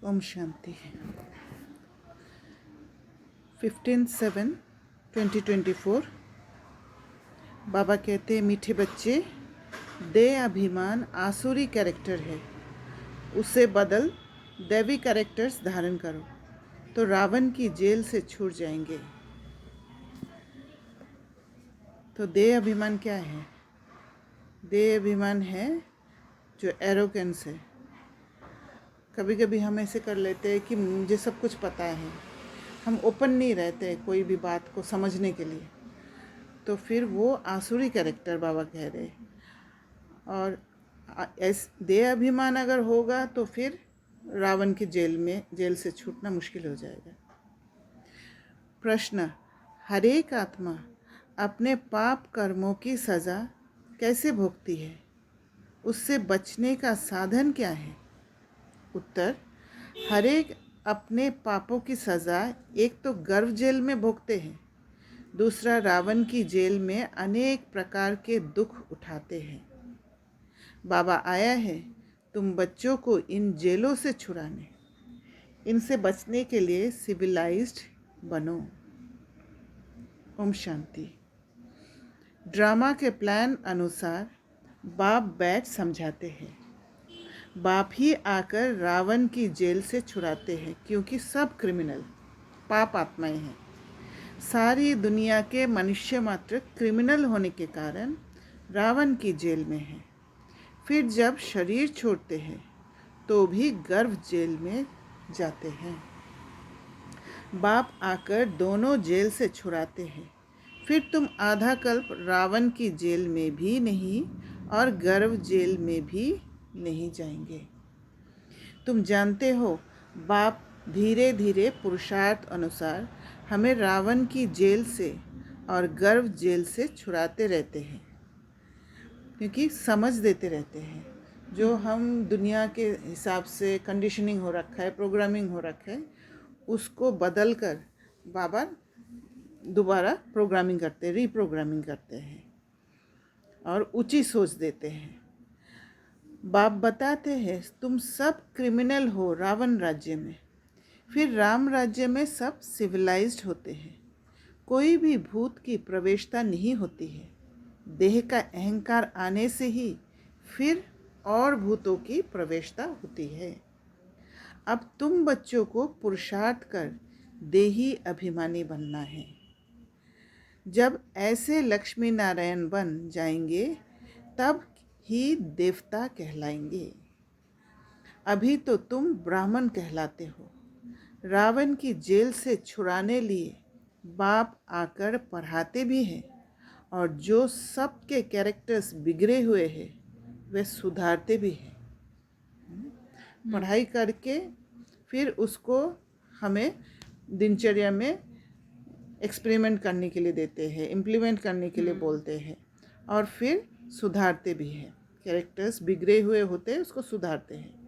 ओम शांति। 15/7/2024 बाबा कहते हैं, मीठे बच्चे, देह अभिमान आसुरी कैरेक्टर है, उसे बदल दैवी कैरेक्टर्स धारण करो तो रावण की जेल से छूट जाएंगे। तो देह अभिमान क्या है? देह अभिमान है जो एरोगेंस है। कभी कभी हम ऐसे कर लेते हैं कि मुझे सब कुछ पता है, हम ओपन नहीं रहते कोई भी बात को समझने के लिए, तो फिर वो आसुरी कैरेक्टर बाबा कह रहे। और देह अभिमान अगर होगा तो फिर रावण की जेल से छूटना मुश्किल हो जाएगा। प्रश्न: हरेक आत्मा अपने पाप कर्मों की सज़ा कैसे भोगती है? उससे बचने का साधन क्या है? उत्तर: हरेक अपने पापों की सज़ा एक तो गर्भ जेल में भोगते हैं, दूसरा रावण की जेल में अनेक प्रकार के दुख उठाते हैं। बाबा आया है तुम बच्चों को इन जेलों से छुड़ाने। इनसे बचने के लिए सिविलाइज्ड बनो। ओम शांति। ड्रामा के प्लान अनुसार बाप बैठ समझाते हैं। बाप ही आकर रावण की जेल से छुड़ाते हैं, क्योंकि सब क्रिमिनल पाप आत्माएं हैं। सारी दुनिया के मनुष्य मात्र क्रिमिनल होने के कारण रावण की जेल में हैं। फिर जब शरीर छोड़ते हैं तो भी गर्भ जेल में जाते हैं। बाप आकर दोनों जेल से छुड़ाते हैं। फिर तुम आधा कल्प रावण की जेल में भी नहीं और गर्भ जेल में भी नहीं जाएंगे। तुम जानते हो, बाप धीरे धीरे पुरुषार्थ अनुसार हमें रावण की जेल से और गर्भ जेल से छुड़ाते रहते हैं, क्योंकि समझ देते रहते हैं। जो हम दुनिया के हिसाब से कंडीशनिंग हो रखा है, प्रोग्रामिंग हो रखा है, उसको बदल कर बाबा दोबारा प्रोग्रामिंग करते हैं, रीप्रोग्रामिंग करते हैं और ऊंची सोच देते हैं। बाप बताते हैं तुम सब क्रिमिनल हो रावण राज्य में, फिर राम राज्य में सब सिविलाइज्ड होते हैं। कोई भी भूत की प्रवेशता नहीं होती है। देह का अहंकार आने से ही फिर और भूतों की प्रवेशता होती है। अब तुम बच्चों को पुरुषार्थ कर देही अभिमानी बनना है। जब ऐसे लक्ष्मी नारायण बन जाएंगे तब ही देवता कहलाएंगे। अभी तो तुम ब्राह्मण कहलाते हो। रावण की जेल से छुड़ाने लिए बाप आकर पढ़ाते भी हैं, और जो सबके कैरेक्टर्स बिगड़े हुए हैं वे सुधारते भी हैं। पढ़ाई करके फिर उसको हमें दिनचर्या में एक्सपेरिमेंट करने के लिए देते हैं, इम्प्लीमेंट करने के लिए बोलते हैं, और फिर सुधारते भी हैं। कैरेक्टर्स बिगड़े हुए होते हैं, उसको सुधारते हैं।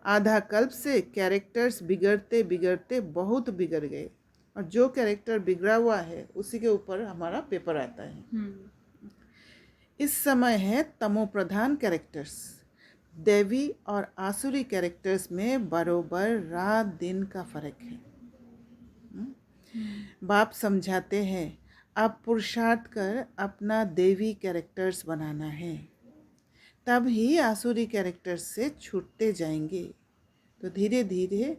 आधा कल्प से कैरेक्टर्स बिगड़ते बिगड़ते बहुत बिगड़ गए, और जो कैरेक्टर बिगड़ा हुआ है उसी के ऊपर हमारा पेपर आता है। इस समय है तमो प्रधान कैरेक्टर्स। देवी और आसुरी कैरेक्टर्स में बरोबर रात दिन का फर्क है। बाप समझाते हैं अब पुरुषार्थ कर अपना देवी कैरेक्टर्स बनाना है, तब ही आसुरी कैरेक्टर्स से छूटते जाएंगे। तो धीरे धीरे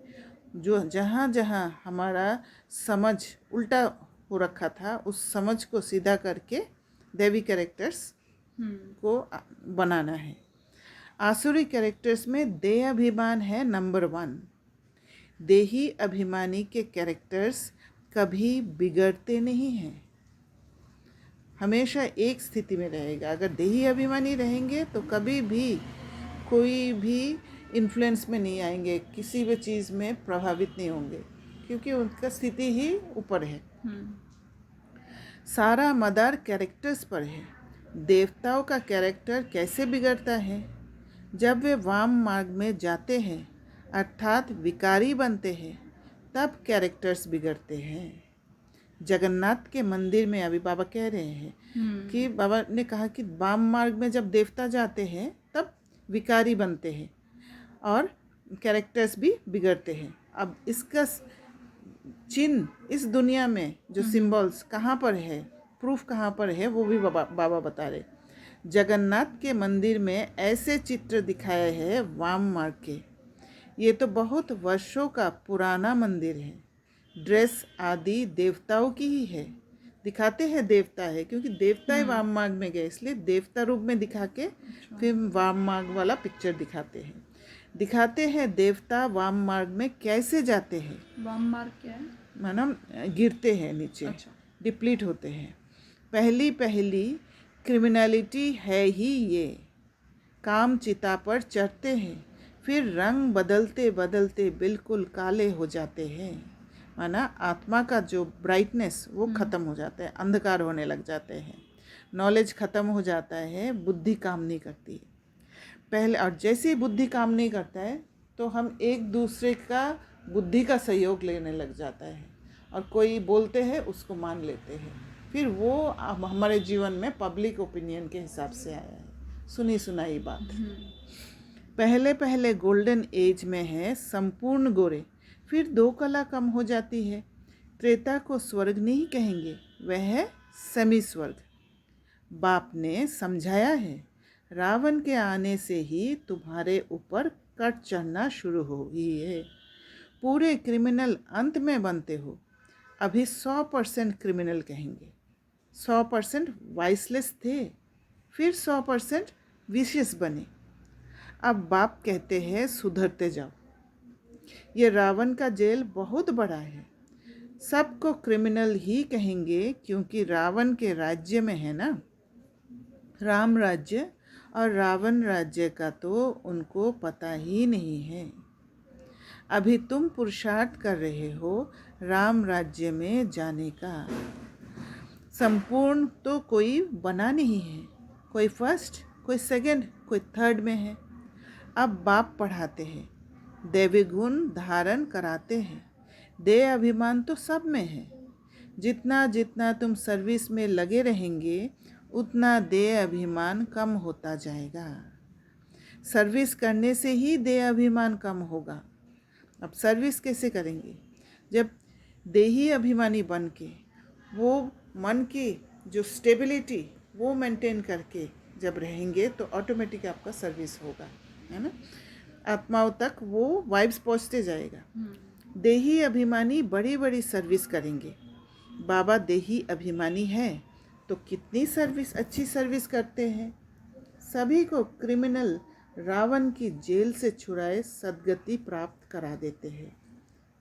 जो जहाँ जहाँ हमारा समझ उल्टा हो रखा था, उस समझ को सीधा करके देवी कैरेक्टर्स को बनाना है। आसुरी कैरेक्टर्स में देह अभिमान है नंबर 1। देही अभिमानी के कैरेक्टर्स कभी बिगड़ते नहीं हैं, हमेशा एक स्थिति में रहेगा। अगर देही अभिमानी रहेंगे तो कभी भी कोई भी इन्फ्लुएंस में नहीं आएंगे, किसी भी चीज़ में प्रभावित नहीं होंगे, क्योंकि उनका स्थिति ही ऊपर है। सारा मदार कैरेक्टर्स पर है। देवताओं का कैरेक्टर कैसे बिगड़ता है? जब वे वाम मार्ग में जाते हैं, अर्थात विकारी बनते हैं, तब कैरेक्टर्स बिगड़ते हैं। जगन्नाथ के मंदिर में अभी बाबा कह रहे हैं कि बाबा ने कहा कि वाम मार्ग में जब देवता जाते हैं तब विकारी बनते हैं, और कैरेक्टर्स भी बिगड़ते हैं। अब इसका चिन्ह इस दुनिया में जो सिंबल्स कहाँ पर है, प्रूफ कहाँ पर है, वो भी बाबा बता रहे। जगन्नाथ के मंदिर में ऐसे चित्र दिखाए हैं वाम मार्ग के। ये तो बहुत वर्षों का पुराना मंदिर है। ड्रेस आदि देवताओं की ही है। दिखाते हैं देवता है, क्योंकि देवता ही वाम मार्ग में गए, इसलिए देवता रूप में दिखा के फिर वाम मार्ग वाला पिक्चर दिखाते हैं। दिखाते हैं देवता वाम मार्ग में कैसे जाते हैं। वाम मार्ग क्या है? मानो गिरते हैं नीचे। अच्छा। डिप्लीट होते हैं। पहली पहली क्रिमिनलिटी है ही ये। काम चिता पर चढ़ते हैं, फिर रंग बदलते बदलते बिल्कुल काले हो जाते हैं। माना आत्मा का जो ब्राइटनेस वो ख़त्म हो जाता है, अंधकार होने लग जाते हैं, नॉलेज ख़त्म हो जाता है, बुद्धि काम नहीं करती है पहले। और जैसे ही बुद्धि काम नहीं करता है तो हम एक दूसरे का बुद्धि का सहयोग लेने लग जाता है, और कोई बोलते हैं उसको मान लेते हैं। फिर वो हमारे जीवन में पब्लिक ओपिनियन के हिसाब से आया है, सुनी सुनाई बात। पहले पहले गोल्डन एज में है संपूर्ण गोरे, फिर 2 कला कम हो जाती है। त्रेता को स्वर्ग नहीं कहेंगे, वह है सेमी स्वर्ग। बाप ने समझाया है, रावण के आने से ही तुम्हारे ऊपर कट चढ़ना शुरू हुई है। पूरे क्रिमिनल अंत में बनते हो। अभी 100% क्रिमिनल कहेंगे। 100% वाइसलेस थे, फिर 100% विशियस बने। अब बाप कहते हैं सुधरते जाओ। ये रावण का जेल बहुत बड़ा है। सबको क्रिमिनल ही कहेंगे, क्योंकि रावण के राज्य में है ना राम राज्य, और रावण राज्य का तो उनको पता ही नहीं है। अभी तुम पुरुषार्थ कर रहे हो राम राज्य में जाने का। संपूर्ण तो कोई बना नहीं है, कोई फर्स्ट, कोई सेकंड, कोई थर्ड में है। अब बाप पढ़ाते हैं, दैवी गुण धारण कराते हैं। देह अभिमान तो सब में है। जितना जितना तुम सर्विस में लगे रहेंगे, उतना देह अभिमान कम होता जाएगा। सर्विस करने से ही देह अभिमान कम होगा। अब सर्विस कैसे करेंगे? जब देही अभिमानी बन के वो मन की जो स्टेबिलिटी वो मेंटेन करके जब रहेंगे तो ऑटोमेटिक आपका सर्विस होगा, है ना। आत्माओं तक वो वाइब्स पहुँचते जाएगा। देही अभिमानी बड़ी बड़ी सर्विस करेंगे। बाबा देही अभिमानी है तो कितनी सर्विस, अच्छी सर्विस करते हैं। सभी को क्रिमिनल रावण की जेल से छुड़ाए सद्गति प्राप्त करा देते हैं।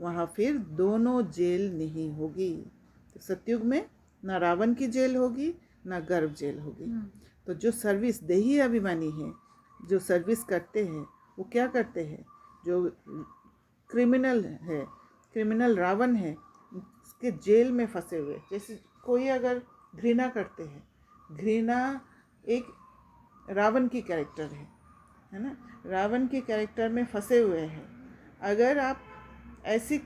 वहाँ फिर दोनों जेल नहीं होगी। तो सतयुग में ना रावण की जेल होगी, ना गर्भ जेल होगी। तो जो सर्विस देही अभिमानी है, जो सर्विस करते हैं, वो क्या करते हैं? जो क्रिमिनल है, क्रिमिनल रावण है, उसके जेल में फंसे हुए, जैसे कोई अगर घृणा करते हैं, घृणा एक रावण की कैरेक्टर है ना। रावण के कैरेक्टर में फंसे हुए हैं। अगर आप ऐसी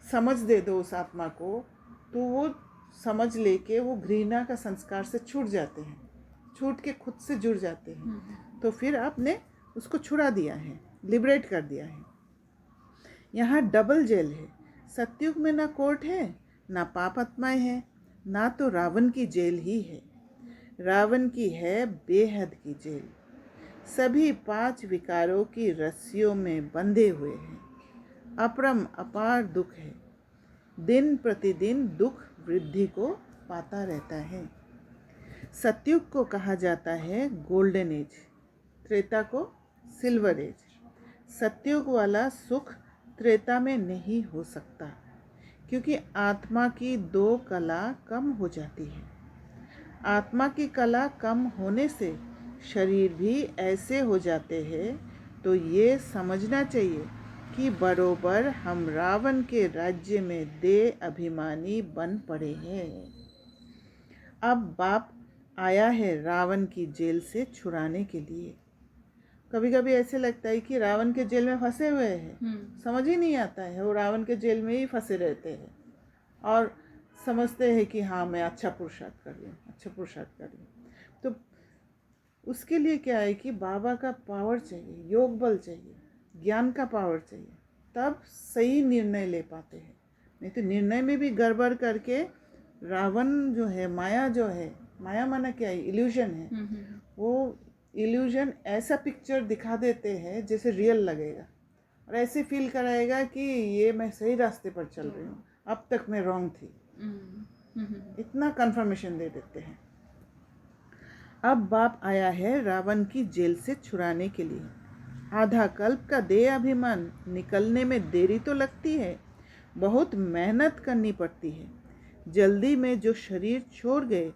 समझ दे दो उस आत्मा को, तो वो समझ लेके वो घृणा का संस्कार से छूट जाते हैं, छूट के खुद से जुड़ जाते हैं। तो फिर आपने उसको छुड़ा दिया है, लिबरेट कर दिया है। यहाँ डबल जेल है। सतयुग में ना कोर्ट है, ना पाप आत्माएं हैं, ना तो रावण की जेल ही है। रावण की है बेहद की जेल। सभी 5 विकारों की रस्सियों में बंधे हुए हैं। अपरम अपार दुख है। दिन प्रतिदिन दुख वृद्धि को पाता रहता है। सतयुग को कहा जाता है गोल्डन एज, त्रेता को सिल्वर एज। सतयुग वाला सुख त्रेता में नहीं हो सकता, क्योंकि आत्मा की 2 कला कम हो जाती है। आत्मा की कला कम होने से शरीर भी ऐसे हो जाते हैं। तो ये समझना चाहिए कि बरोबर हम रावण के राज्य में देह अभिमानी बन पड़े हैं। अब बाप आया है रावण की जेल से छुड़ाने के लिए। कभी कभी ऐसे लगता है कि रावण के जेल में फंसे हुए हैं, समझ ही नहीं आता है, वो रावण के जेल में ही फंसे रहते हैं और समझते हैं कि हाँ मैं अच्छा पुरुषार्थ कर रही हूँ, अच्छा पुरुषार्थ कर रही हूँ। तो उसके लिए क्या है कि बाबा का पावर चाहिए, योग बल चाहिए। ज्ञान का पावर चाहिए, तब सही निर्णय ले पाते हैं। नहीं तो निर्णय में भी गड़बड़ करके रावण जो है, माया जो है, माया माना क्या है, इल्यूजन है, वो इल्यूजन ऐसा पिक्चर दिखा देते हैं जैसे रियल लगेगा और ऐसे फील कराएगा कि ये मैं सही रास्ते पर चल रही हूँ, अब तक मैं रॉन्ग थी। इतना कंफर्मेशन दे देते हैं। अब बाप आया है रावण की जेल से छुड़ाने के लिए। आधा कल्प का देह अभिमान निकलने में देरी तो लगती है, बहुत मेहनत करनी पड़ती है। जल्दी में जो शरीर छोड़ गए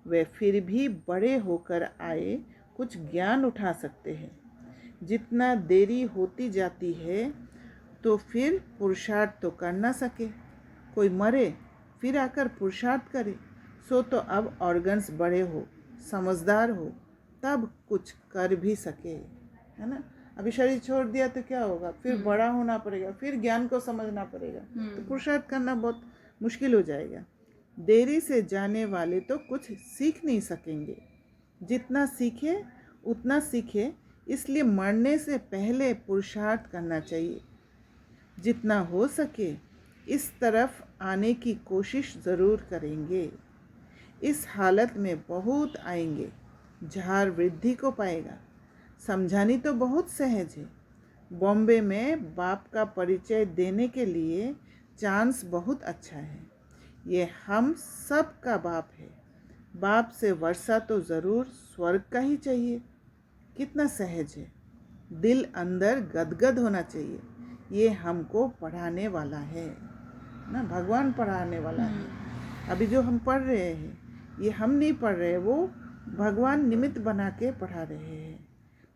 वे फिर भी बड़े होकर आए कुछ ज्ञान उठा सकते हैं। जितना देरी होती जाती है तो फिर पुरुषार्थ तो कर ना सके। कोई मरे फिर आकर पुरुषार्थ करे, सो तो अब ऑर्गन्स बड़े हो, समझदार हो, तब कुछ कर भी सके, है ना। अभी शरीर छोड़ दिया तो क्या होगा, फिर बड़ा होना पड़ेगा, फिर ज्ञान को समझना पड़ेगा, तो पुरुषार्थ करना बहुत मुश्किल हो जाएगा। देरी से जाने वाले तो कुछ सीख नहीं सकेंगे। जितना सीखे उतना सीखे, इसलिए मरने से पहले पुरुषार्थ करना चाहिए। जितना हो सके इस तरफ आने की कोशिश ज़रूर करेंगे। इस हालत में बहुत आएंगे, झार वृद्धि को पाएगा। समझानी तो बहुत सहज है। बॉम्बे में बाप का परिचय देने के लिए चांस बहुत अच्छा है। ये हम सब का बाप है। बाप से वर्षा तो ज़रूर स्वर्ग का ही चाहिए। कितना सहज है। दिल अंदर गदगद होना चाहिए। ये हमको पढ़ाने वाला है ना, भगवान पढ़ाने वाला है। अभी जो हम पढ़ रहे हैं ये हम नहीं पढ़ रहे, वो भगवान निमित्त बना के पढ़ा रहे हैं।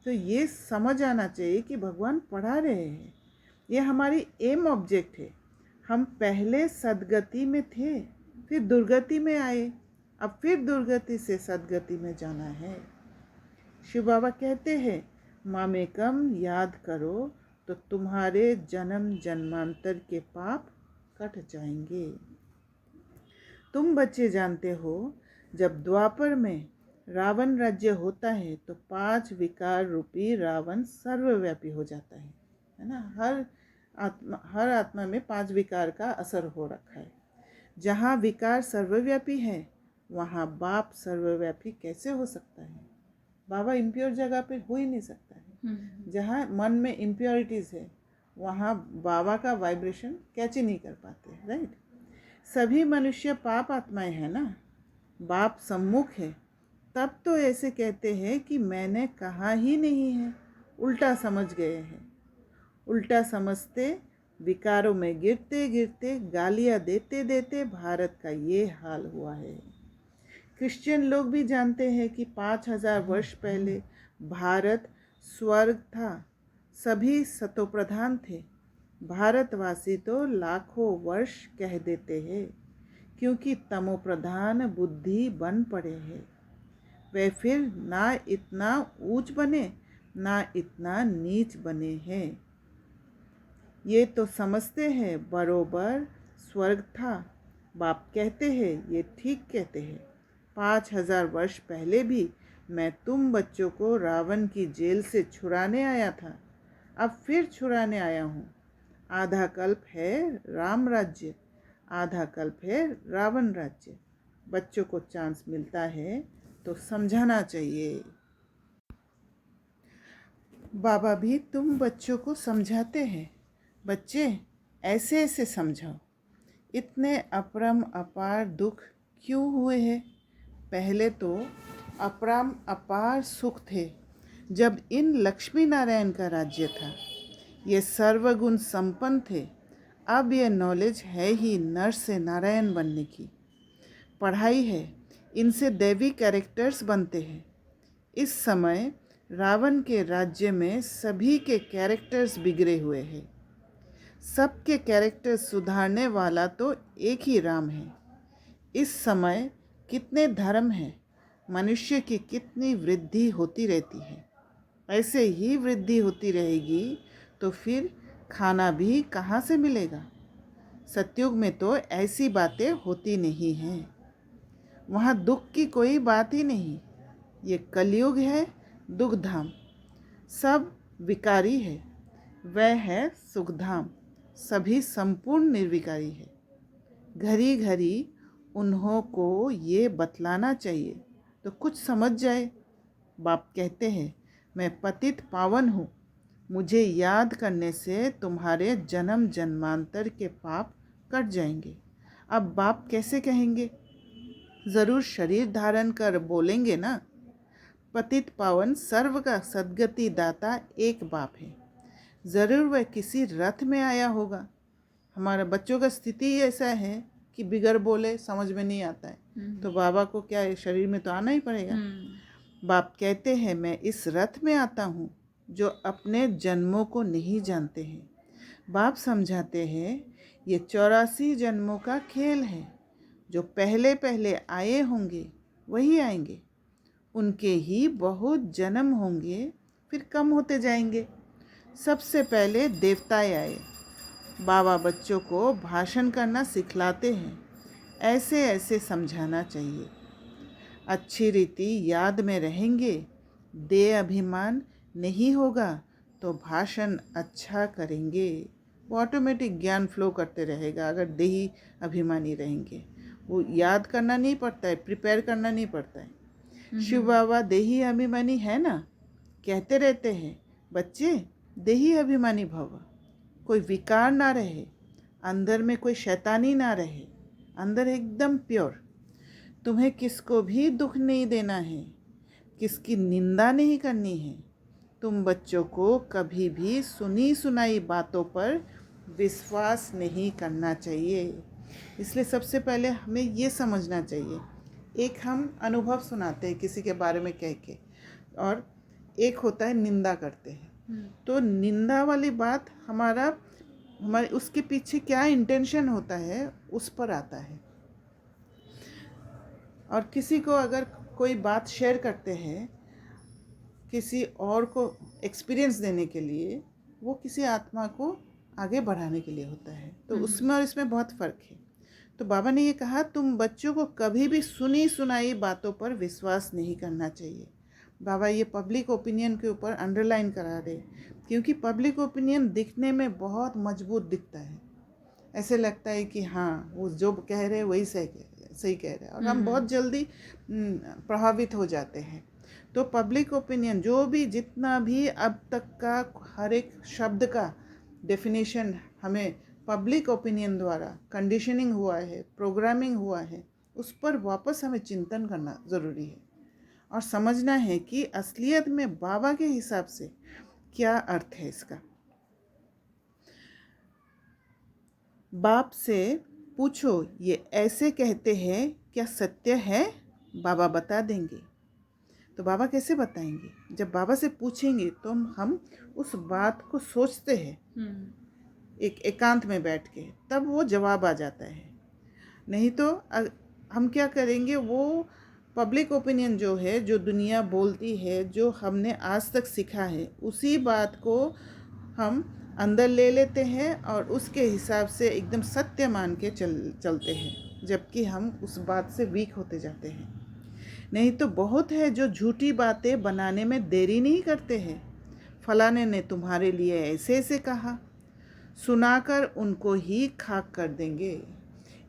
तो ये समझ आना चाहिए कि भगवान पढ़ा रहे हैं, ये हमारी एम ऑब्जेक्ट है। हम पहले सदगति में थे, फिर दुर्गति में आए, अब फिर दुर्गति से सदगति में जाना है। शिव बाबा कहते हैं, मामेकम याद करो तो तुम्हारे जन्म जन्मांतर के पाप कट जाएंगे। तुम बच्चे जानते हो, जब द्वापर में रावण राज्य होता है तो 5 विकार रूपी रावण सर्वव्यापी हो जाता है ना। हर आत्मा में 5 विकार का असर हो रखा है। जहाँ विकार सर्वव्यापी है वहाँ बाप सर्वव्यापी कैसे हो सकता है। बाबा इम्प्योर जगह पे हो ही नहीं सकता है। जहाँ मन में इम्प्योरिटीज़ है वहाँ बाबा का वाइब्रेशन कैच ही नहीं कर पाते, राइट। सभी मनुष्य पाप आत्माएं हैं ना। बाप सम्मुख है तब तो ऐसे कहते हैं कि मैंने कहा ही नहीं है, उल्टा समझ गए हैं। उल्टा समझते विकारों में गिरते गिरते गालियाँ देते देते भारत का ये हाल हुआ है। क्रिश्चियन लोग भी जानते हैं कि 5000 वर्ष पहले भारत स्वर्ग था, सभी सतोप्रधान थे। भारतवासी तो लाखों वर्ष कह देते हैं, क्योंकि तमोप्रधान बुद्धि बन पड़े हैं। वे फिर ना इतना ऊंच बने ना इतना नीच बने हैं। ये तो समझते हैं बरोबर स्वर्ग था। बाप कहते हैं ये ठीक कहते हैं। 5000 वर्ष पहले भी मैं तुम बच्चों को रावण की जेल से छुड़ाने आया था, अब फिर छुड़ाने आया हूँ। आधा कल्प है राम राज्य, आधा कल्प है रावण राज्य। बच्चों को चांस मिलता है तो समझाना चाहिए। बाबा भी तुम बच्चों को समझाते हैं, बच्चे ऐसे ऐसे समझाओ। इतने अपरम अपार दुख क्यों हुए हैं। पहले तो अपरम अपार सुख थे जब इन लक्ष्मी नारायण का राज्य था। ये सर्वगुण संपन्न थे। अब ये नॉलेज है ही नर से नारायण बनने की। पढ़ाई है, इनसे दैवी कैरेक्टर्स बनते हैं। इस समय रावण के राज्य में सभी के कैरेक्टर्स बिगड़े हुए हैं। सबके कैरेक्टर सुधारने वाला तो एक ही राम है। इस समय कितने धर्म हैं, मनुष्य की कितनी वृद्धि होती रहती है। ऐसे ही वृद्धि होती रहेगी तो फिर खाना भी कहाँ से मिलेगा। सतयुग में तो ऐसी बातें होती नहीं हैं। वहाँ दुख की कोई बात ही नहीं। ये कलयुग है, दुख धाम। सब विकारी है। वह है सुखधाम, सभी संपूर्ण निर्विकारी है। घड़ी घड़ी उन्हों को ये बतलाना चाहिए तो कुछ समझ जाए। बाप कहते हैं, मैं पतित पावन हूँ, मुझे याद करने से तुम्हारे जन्म जन्मांतर के पाप कट जाएंगे। अब बाप कैसे कहेंगे? ज़रूर शरीर धारण कर बोलेंगे ना। पतित पावन सर्व का सद्गति दाता एक बाप है। ज़रूर वह किसी रथ में आया होगा। हमारा बच्चों का स्थिति ऐसा है कि बिगर बोले समझ में नहीं आता है, तो बाबा को क्या है, शरीर में तो आना ही पड़ेगा। बाप कहते हैं, मैं इस रथ में आता हूँ जो अपने जन्मों को नहीं जानते हैं। बाप समझाते हैं, ये 84 जन्मों का खेल है। जो पहले पहले आए होंगे वही आएंगे, उनके ही बहुत जन्म होंगे, फिर कम होते जाएंगे। सबसे पहले देवताएं आए। बाबा बच्चों को भाषण करना सिखलाते हैं, ऐसे ऐसे समझाना चाहिए। अच्छी रीति याद में रहेंगे, देह अभिमान नहीं होगा तो भाषण अच्छा करेंगे। वो ऑटोमेटिक ज्ञान फ्लो करते रहेगा अगर देही अभिमानी रहेंगे। वो याद करना नहीं पड़ता है, प्रिपेयर करना नहीं पड़ता है। शिव बाबा देही अभिमानी है ना, कहते रहते हैं, बच्चे देही अभिमानी भव, कोई विकार ना रहे, अंदर में कोई शैतानी ना रहे, अंदर एकदम प्योर। तुम्हें किसको भी दुख नहीं देना है, किसकी निंदा नहीं करनी है। तुम बच्चों को कभी भी सुनी सुनाई बातों पर विश्वास नहीं करना चाहिए। इसलिए सबसे पहले हमें ये समझना चाहिए, एक हम अनुभव सुनाते हैं किसी के बारे में कह के, और एक होता है निंदा करते हैं। तो निंदा वाली बात हमारे उसके पीछे क्या इंटेंशन होता है उस पर आता है। और किसी को अगर कोई बात शेयर करते हैं किसी और को एक्सपीरियंस देने के लिए, वो किसी आत्मा को आगे बढ़ाने के लिए होता है। तो उसमें और इसमें बहुत फ़र्क है। तो बाबा ने ये कहा, तुम बच्चों को कभी भी सुनी सुनाई बातों पर विश्वास नहीं करना चाहिए। बाबा ये पब्लिक ओपिनियन के ऊपर अंडरलाइन करा रहे, क्योंकि पब्लिक ओपिनियन दिखने में बहुत मजबूत दिखता है। ऐसे लगता है कि हाँ, वो जो कह रहे हैं वही सही कह रहे हैं, और हम बहुत जल्दी प्रभावित हो जाते हैं। तो पब्लिक ओपिनियन जो भी जितना भी अब तक का हर एक शब्द का डेफिनेशन हमें पब्लिक ओपिनियन द्वारा कंडीशनिंग हुआ है, प्रोग्रामिंग हुआ है, उस पर वापस हमें चिंतन करना ज़रूरी है और समझना है कि असलियत में बाबा के हिसाब से क्या अर्थ है इसका। बाप से पूछो, ये ऐसे कहते हैं, क्या सत्य है? बाबा बता देंगे। तो बाबा कैसे बताएंगे? जब बाबा से पूछेंगे तो हम उस बात को सोचते हैं एक एकांत में बैठ के, तब वो जवाब आ जाता है। नहीं तो हम क्या करेंगे, वो पब्लिक ओपिनियन जो है, जो दुनिया बोलती है, जो हमने आज तक सीखा है, उसी बात को हम अंदर ले लेते हैं और उसके हिसाब से एकदम सत्य मान के चलते हैं, जबकि हम उस बात से वीक होते जाते हैं। नहीं तो बहुत है जो झूठी बातें बनाने में देरी नहीं करते हैं। फलाने ने तुम्हारे लिए ऐसे ऐसे कहा, सुनाकर उनको ही खाक कर देंगे।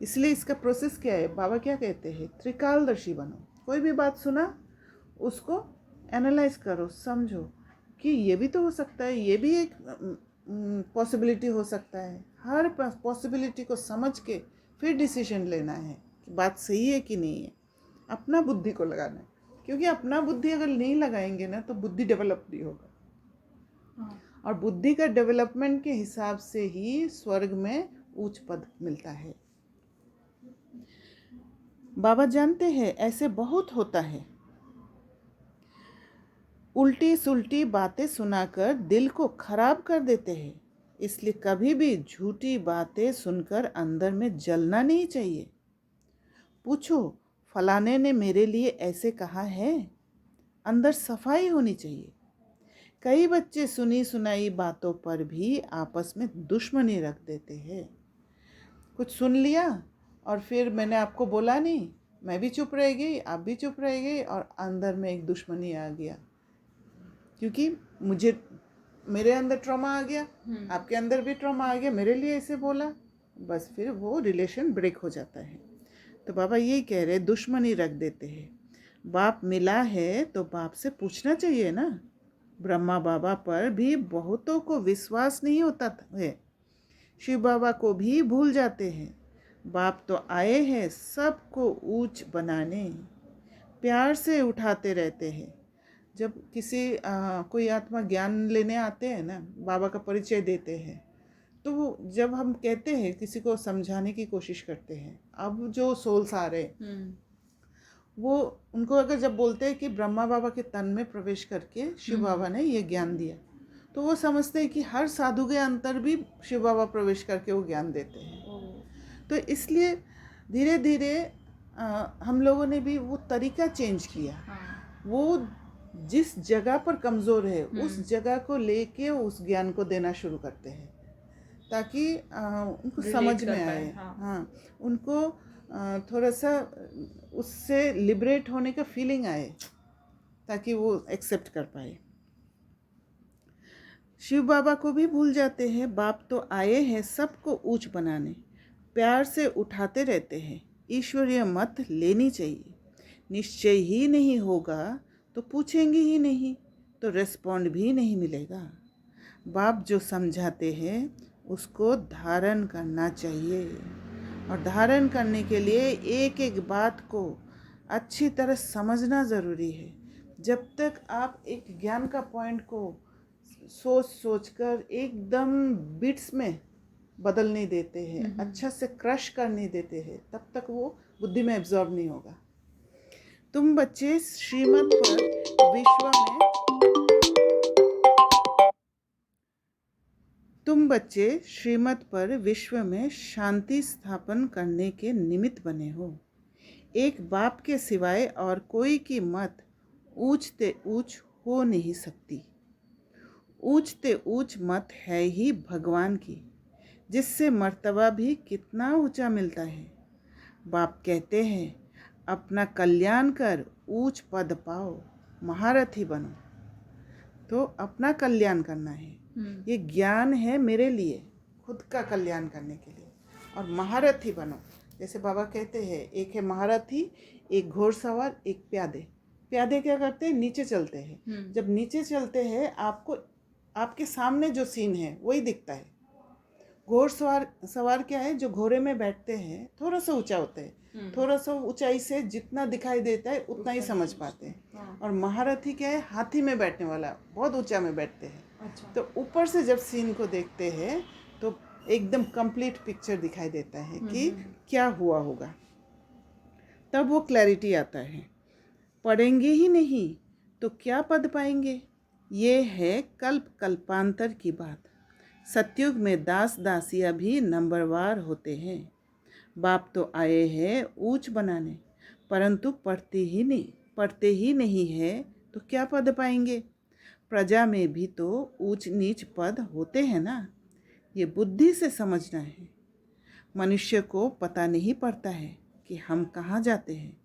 इसलिए इसका प्रोसेस क्या है? बाबा क्या कहते हैं? त्रिकालदर्शी बनो। कोई भी बात सुना, उसको एनालाइज करो, समझो कि ये भी तो हो सकता है, ये भी एक पॉसिबिलिटी हो सकता है। हर पॉसिबिलिटी को समझ के फिर डिसीजन लेना है कि बात सही है कि नहीं है। अपना बुद्धि को लगाना है, क्योंकि अपना बुद्धि अगर नहीं लगाएंगे ना तो बुद्धि डेवलप नहीं होगा। और बुद्धि का डेवलपमेंट के हिसाब से ही स्वर्ग में उच्च पद मिलता है। बाबा जानते हैं ऐसे बहुत होता है। उल्टी सुल्टी बातें सुनाकर दिल को खराब कर देते हैं। इसलिए कभी भी झूठी बातें सुनकर अंदर में जलना नहीं चाहिए। पूछो, फलाने ने मेरे लिए ऐसे कहा है? अंदर सफाई होनी चाहिए। कई बच्चे सुनी सुनाई बातों पर भी आपस में दुश्मनी रख देते हैं। कुछ सुन लिया और फिर मैंने आपको बोला नहीं, मैं भी चुप रह गई, आप भी चुप रह गई, और अंदर में एक दुश्मनी आ गया, क्योंकि मुझे मेरे अंदर ट्रॉमा आ गया, आपके अंदर भी ट्रॉमा आ गया, मेरे लिए ऐसे बोला, बस फिर वो रिलेशन ब्रेक हो जाता है। तो बाबा यही कह रहे, दुश्मनी रख देते हैं। बाप मिला है तो बाप से पूछना चाहिए ना। ब्रह्मा बाबा पर भी बहुतों को विश्वास नहीं होता है, शिव बाबा को भी भूल जाते हैं। बाप तो आए हैं सबको ऊंच बनाने, प्यार से उठाते रहते हैं। जब कोई आत्मा ज्ञान लेने आते हैं ना, बाबा का परिचय देते हैं, तो जब हम कहते हैं, किसी को समझाने की कोशिश करते हैं, अब जो सोल्स आ रहे वो उनको अगर जब बोलते हैं कि ब्रह्मा बाबा के तन में प्रवेश करके शिव बाबा ने ये ज्ञान दिया, तो वो समझते हैं कि हर साधु के अंतर भी शिव बाबा प्रवेश करके वो ज्ञान देते हैं। तो इसलिए धीरे धीरे हम लोगों ने भी वो तरीका चेंज किया। वो जिस जगह पर कमज़ोर है उस जगह को लेके उस ज्ञान को देना शुरू करते हैं, ताकि उनको समझ में आए। हाँ, उनको थोड़ा सा उससे लिबरेट होने का फीलिंग आए, ताकि वो एक्सेप्ट कर पाए। शिव बाबा को भी भूल जाते हैं। बाप तो आए हैं सबको ऊंच बनाने, प्यार से उठाते रहते हैं। ईश्वरीय मत लेनी चाहिए, निश्चय ही नहीं होगा तो पूछेंगे ही नहीं, तो रेस्पॉन्ड भी नहीं मिलेगा। बाप जो समझाते हैं उसको धारण करना चाहिए, और धारण करने के लिए एक एक बात को अच्छी तरह समझना ज़रूरी है। जब तक आप एक ज्ञान का पॉइंट को सोच कर एकदम बिट्स में बदल नहीं देते हैं, अच्छा से क्रश कर नहीं देते हैं, तब तक वो बुद्धि में एब्जॉर्ब नहीं होगा। तुम बच्चे श्रीमत पर विश्व में शांति स्थापन करने के निमित्त बने हो। एक बाप के सिवाय और कोई की मत ऊंचते ऊंच हो नहीं सकती। ऊंचते ऊंच मत है ही भगवान की, जिससे मर्तबा भी कितना ऊंचा मिलता है। बाप कहते हैं, अपना कल्याण कर ऊंच पद पाओ, महारथी बनो। तो अपना कल्याण करना है, ये ज्ञान है मेरे लिए, खुद का कल्याण करने के लिए। और महारथी बनो, जैसे बाबा कहते हैं, एक है महारथी, एक घोड़सवार, एक प्यादे। प्यादे क्या करते हैं, नीचे चलते हैं। जब नीचे चलते हैं, आपको आपके सामने जो सीन है वही दिखता है। घोड़सवार क्या है, जो घोड़े में बैठते हैं, थोड़ा सा ऊंचा होते हैं, थोड़ा सा ऊंचाई से जितना दिखाई देता है उतना ही समझ पाते हैं। और महारथी क्या है, हाथी में बैठने वाला, बहुत ऊंचा में बैठते हैं। अच्छा। तो ऊपर से जब सीन को देखते हैं तो एकदम कंप्लीट पिक्चर दिखाई देता है कि क्या हुआ होगा, तब वो क्लैरिटी आता है। पढ़ेंगे ही नहीं तो क्या पद पाएंगे, ये है कल्प कल्पांतर की बात। सतयुग में दास दासियाँ भी नंबरवार होते हैं। बाप तो आए हैं ऊंच बनाने, परंतु पढ़ते ही नहीं है तो क्या पद पाएंगे। प्रजा में भी तो ऊंच नीच पद होते हैं ना, ये बुद्धि से समझना है। मनुष्य को पता नहीं पड़ता है कि हम कहाँ जाते हैं,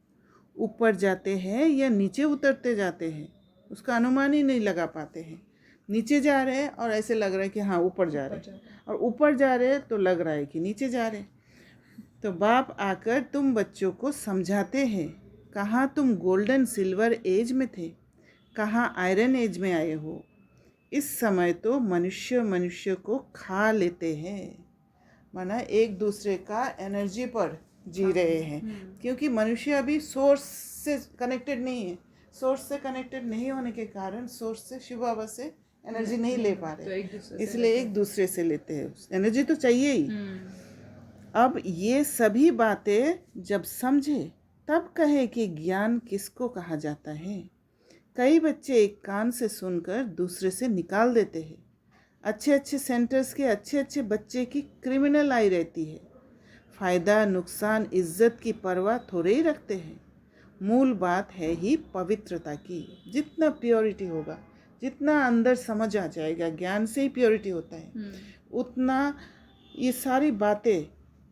ऊपर जाते हैं या नीचे उतरते जाते हैं, उसका अनुमान ही नहीं लगा पाते हैं। नीचे जा रहे हैं और ऐसे लग रहा है कि हाँ ऊपर जा रहे हैं, और ऊपर जा रहे हैं तो लग रहा है कि नीचे जा रहे हैं। तो बाप आकर तुम बच्चों को समझाते हैं, कहाँ तुम गोल्डन सिल्वर एज में थे, कहाँ आयरन एज में आए हो। इस समय तो मनुष्य को खा लेते हैं, माना एक दूसरे का एनर्जी पर जी रहे हैं, क्योंकि मनुष्य अभी सोर्स से कनेक्टेड नहीं है। सोर्स से कनेक्टेड नहीं होने के कारण सोर्स से, शिव बाबा से एनर्जी नहीं ले पा रहे, इसलिए एक दूसरे से लेते हैं। एनर्जी तो चाहिए ही। अब ये सभी बातें जब समझे तब कहे कि ज्ञान किसको कहा जाता है। कई बच्चे एक कान से सुनकर दूसरे से निकाल देते हैं। अच्छे अच्छे सेंटर्स के अच्छे बच्चे की क्रिमिनल आई रहती है। फ़ायदा नुकसान इज्जत की परवाह थोड़े ही रखते हैं। मूल बात है ही पवित्रता की। जितना प्योरिटी होगा, जितना अंदर समझ आ जाएगा, ज्ञान से ही प्योरिटी होता है, उतना ये सारी बातें,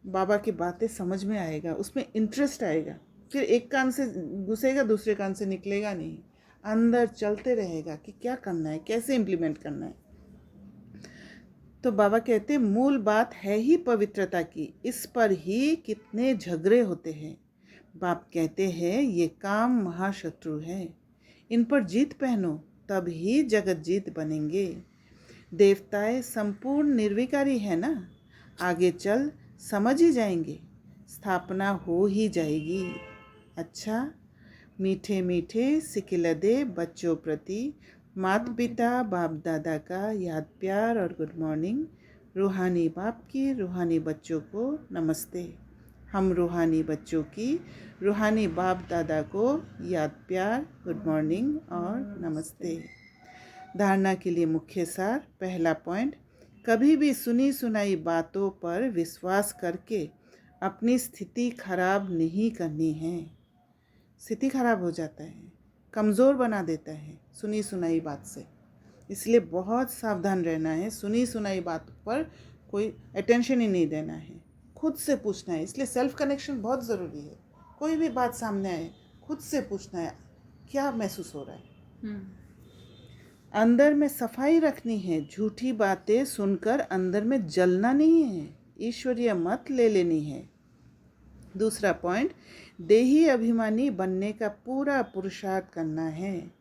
बाबा की बातें समझ में आएगा, उसमें इंटरेस्ट आएगा। फिर एक कान से घुसेगा, दूसरे कान से निकलेगा नहीं, अंदर चलते रहेगा कि क्या करना है, कैसे इम्प्लीमेंट करना है। तो बाबा कहते मूल बात है ही पवित्रता की, इस पर ही कितने झगड़े होते हैं। बाप कहते हैं ये काम महाशत्रु है, इन पर जीत पहनो तब ही जगत जीत बनेंगे। देवताएं संपूर्ण निर्विकारी है ना, आगे चल समझ ही जाएंगे, स्थापना हो ही जाएगी। अच्छा, मीठे मीठे सिकिलदे बच्चों प्रति माता पिता बाप दादा का याद प्यार और गुड मॉर्निंग। रूहानी बाप की रूहानी बच्चों को नमस्ते। हम रूहानी बच्चों की रूहानी बाप दादा को याद प्यार गुड मॉर्निंग और नमस्ते। धारणा के लिए मुख्य सार। पहला पॉइंट, कभी भी सुनी सुनाई बातों पर विश्वास करके अपनी स्थिति खराब नहीं करनी है। स्थिति खराब हो जाता है, कमज़ोर बना देता है सुनी सुनाई बात से, इसलिए बहुत सावधान रहना है। सुनी सुनाई बात पर कोई अटेंशन ही नहीं देना है, खुद से पूछना है। इसलिए सेल्फ कनेक्शन बहुत ज़रूरी है। कोई भी बात सामने आए खुद से पूछना है क्या महसूस हो रहा है। अंदर में सफाई रखनी है, झूठी बातें सुनकर अंदर में जलना नहीं है, ईश्वरीय मत ले लेनी है। दूसरा पॉइंट, देही अभिमानी बनने का पूरा पुरुषार्थ करना है,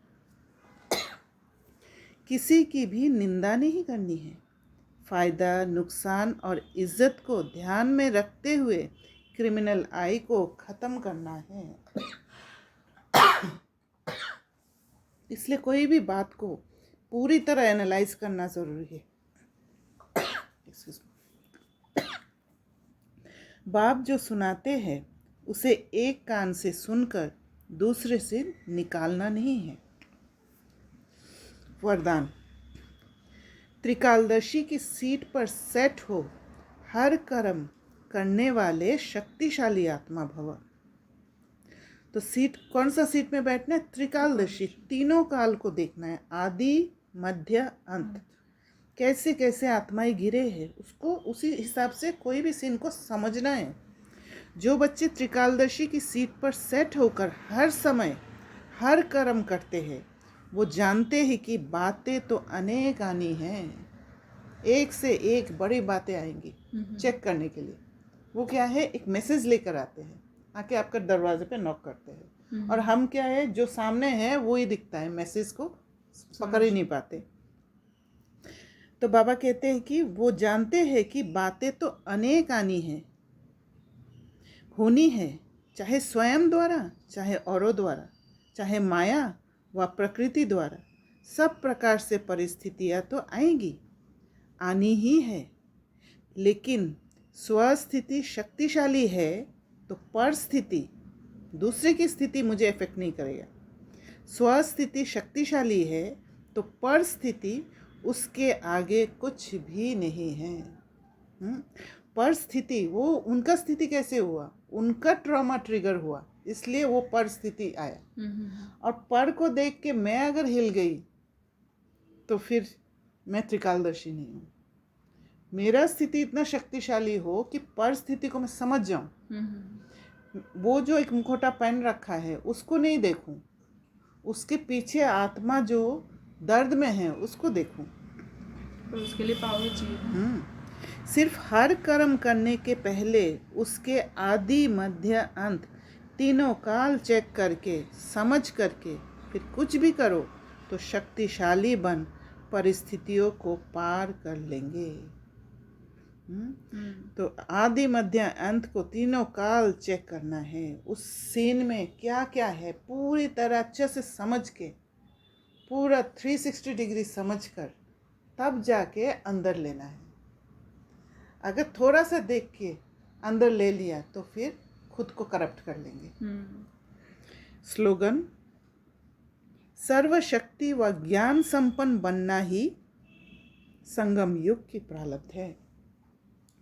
किसी की भी निंदा नहीं करनी है। फ़ायदा, नुकसान और इज्जत को ध्यान में रखते हुए क्रिमिनल आई को ख़त्म करना है। इसलिए कोई भी बात को पूरी तरह एनालाइज करना ज़रूरी है। बाप जो सुनाते हैं उसे एक कान से सुनकर दूसरे से निकालना नहीं है। वरदान, त्रिकालदर्शी की सीट पर सेट हो, हर कर्म करने वाले शक्तिशाली आत्मा भव। तो सीट, कौन सा सीट में बैठना है? त्रिकालदर्शी, तीनों काल को देखना है, आदि मध्य अंत। कैसे कैसे आत्माएं गिरे हैं उसको उसी हिसाब से कोई भी सीन को समझना है। जो बच्चे त्रिकालदर्शी की सीट पर सेट होकर हर समय हर कर्म करते हैं वो जानते हैं कि बातें तो अनेक आनी हैं, एक से एक बड़ी बातें आएंगी चेक करने के लिए। वो क्या है, एक मैसेज लेकर आते हैं, आके आपका दरवाजे पे नॉक करते हैं, और हम क्या है, जो सामने है वो ही दिखता है, मैसेज को पकड़ ही नहीं पाते। तो बाबा कहते हैं कि वो जानते हैं कि बातें तो अनेक आनी है, होनी है, चाहे स्वयं द्वारा, चाहे औरों द्वारा, चाहे माया व प्रकृति द्वारा, सब प्रकार से परिस्थितियाँ तो आएंगी, आनी ही है। लेकिन स्वस्थिति शक्तिशाली है तो परिस्थिति, दूसरे की स्थिति मुझे इफेक्ट नहीं करेगा। स्वस्थिति शक्तिशाली है तो परिस्थिति उसके आगे कुछ भी नहीं है। परिस्थिति, वो उनका स्थिति कैसे हुआ, उनका ट्रॉमा ट्रिगर हुआ, इसलिए वो परिस्थिति आया। और पर को देख के मैं अगर हिल गई तो फिर मैं त्रिकालदर्शी नहीं हूँ। मेरा स्थिति इतना शक्तिशाली हो कि परिस्थिति को मैं समझ जाऊं। वो जो एक मुखौटा पहन रखा है उसको नहीं देखूं, उसके पीछे आत्मा जो दर्द में है उसको देखूं। तो उसके लिए पावर चाहिए। सिर्फ हर कर्म करने के पहले उसके आदि मध्य अंत तीनों काल चेक करके समझ करके फिर कुछ भी करो तो शक्तिशाली बन परिस्थितियों को पार कर लेंगे। तो आदि मध्य अंत को तीनों काल चेक करना है, उस सीन में क्या क्या है पूरी तरह अच्छे से समझ के, पूरा 360 डिग्री समझ कर तब जाके अंदर लेना है। अगर थोड़ा सा देख के अंदर ले लिया तो फिर खुद को करप्ट कर लेंगे। स्लोगन, सर्वशक्ति व ज्ञान संपन्न बनना ही संगम युग की प्रारब्ध है।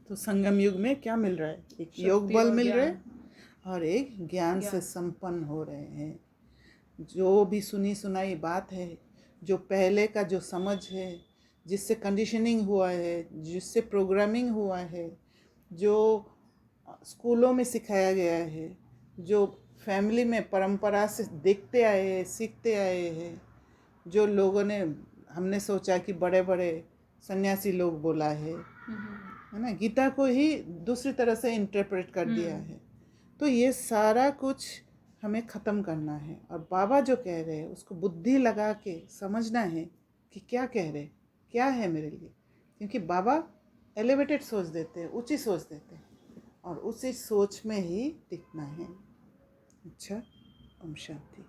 तो संगम युग में क्या मिल रहा है? एक योग बल मिल रहा है और एक ज्ञान से संपन्न हो रहे हैं। जो भी सुनी सुनाई बात है, जो पहले का जो समझ है, जिससे कंडीशनिंग हुआ है, जिससे प्रोग्रामिंग हुआ है, जो स्कूलों में सिखाया गया है, जो फैमिली में परंपरा से देखते आए हैं, सीखते आए हैं, जो लोगों ने, हमने सोचा कि बड़े बड़े सन्यासी लोग बोला है ना, गीता को ही दूसरी तरह से इंटरप्रेट कर दिया है। तो ये सारा कुछ हमें ख़त्म करना है, और बाबा जो कह रहे हैं उसको बुद्धि लगा के समझना है कि क्या कह रहे, क्या है मेरे लिए। क्योंकि बाबा एलिवेटेड सोच देते हैं, ऊंची सोच देते हैं, और उसी सोच में ही टिकना है। अच्छा, ओम शांति।